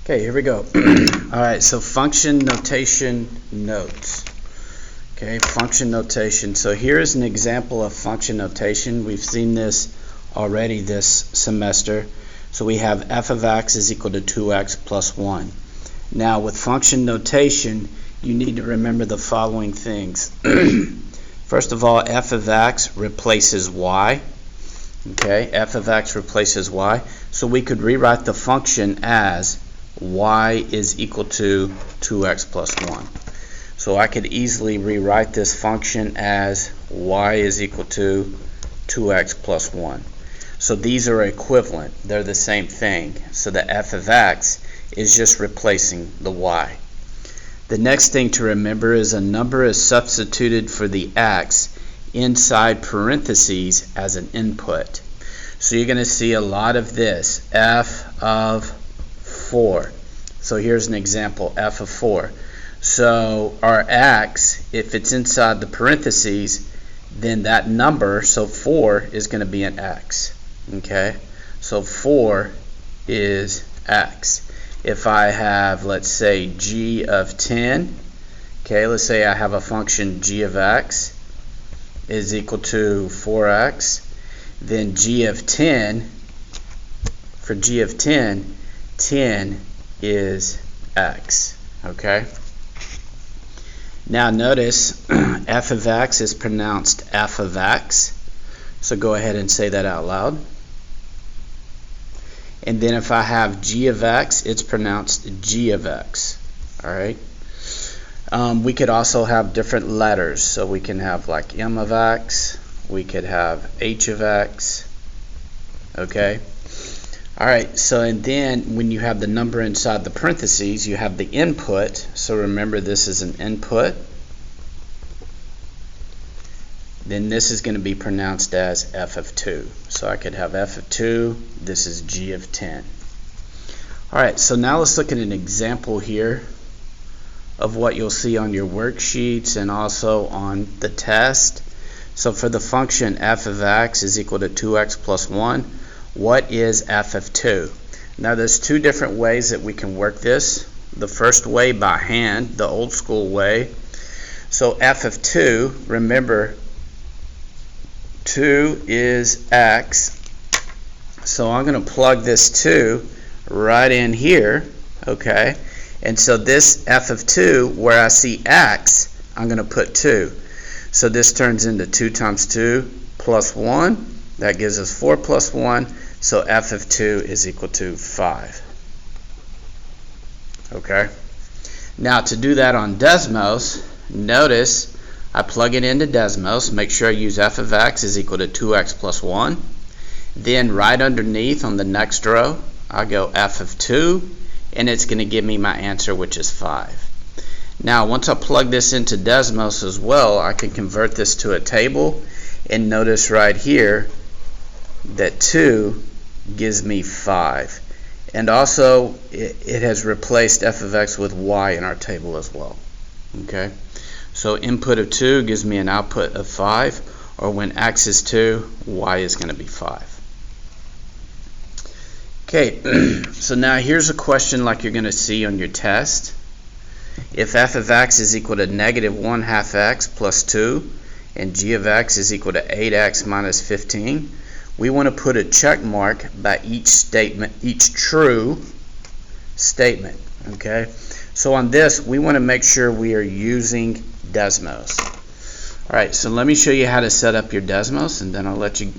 Okay, here we go. Alright, so function notation notes. Okay, function notation. So here is an example of function notation. We've seen this already this semester. So we have f of x is equal to 2x plus 1. Now with function notation, you need to remember the following things. First of all, f of x replaces y. Okay, f of x replaces y. So we could rewrite the function as y is equal to 2x plus 1. So I could easily rewrite this function as y is equal to 2x plus 1. So these are equivalent. They're the same thing. So the f of x is just replacing the y. The next thing to remember is a number is substituted for the x inside parentheses as an input. So you're going to see a lot of this, f of 4. So here's an example, f of 4. So our x, if it's inside the parentheses, then that number, so 4, is going to be an x. Okay? So 4 is x. If I have, let's say, g of 10, okay, let's say I have a function g of x is equal to 4x, then g of 10, for g of 10, 10 is x. Okay? Now notice f of x is pronounced f of x. So go ahead and say that out loud. And then if I have g of x, it's pronounced g of x. Alright? We could also have different letters. So we can have like m of x. We could have h of x. Okay? Alright, so and then when you have the number inside the parentheses, you have the input. So remember, this is an input. Then this is going to be pronounced as f of 2. So I could have f of 2, this is g of 10. Alright, so now let's look at an example here of what you'll see on your worksheets and also on the test. So for the function f of x is equal to 2x plus 1, what is f of 2? Now there's two different ways that we can work this. The first way by hand, the old school way. So f of 2, remember, 2 is x. So I'm going to plug this 2 right in here. Okay? And so this f of 2, where I see x, I'm going to put 2. So this turns into 2 times 2 plus 1. That gives us 4 plus 1. So f of 2 is equal to 5. Okay? Now to do that on Desmos, notice I plug it into Desmos. Make sure I use f of x is equal to 2x plus 1. Then right underneath on the next row, I go f of 2, and it's going to give me my answer, which is 5. Now once I plug this into Desmos as well, I can convert this to a table, and notice right here that 2 gives me 5. And also it has replaced f of x with y in our table as well. Okay? So input of 2 gives me an output of 5, or when x is 2, y is going to be 5. Okay, so now here's a question like you're going to see on your test. If f of x is equal to negative 1/2 x plus 2, and g of x is equal to 8x minus 15, we want to put a check mark by each statement, each true statement. Okay, so on this we want to make sure we are using Desmos. Alright, so let me show you how to set up your Desmos, and then I'll let you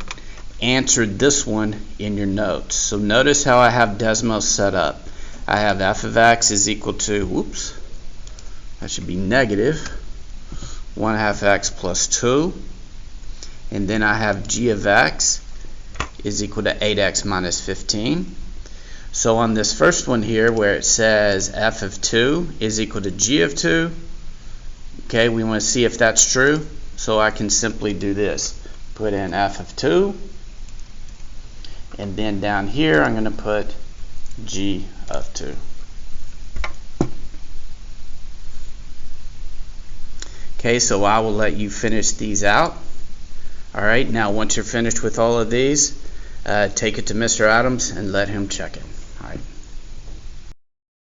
answer this one in your notes. So notice how I have Desmos set up. I have f of x is equal to, whoops, that should be negative 1/2 x plus 2, and then I have g of x is equal to 8x minus 15. So on this first one here where it says f of 2 is equal to g of 2, okay, we want to see if that's true. So I can simply do this. Put in f of 2, and then down here I'm going to put g of 2. Okay, so I will let you finish these out. Alright, now once you're finished with all of these, take it to Mr. Adams and let him check it. Alright.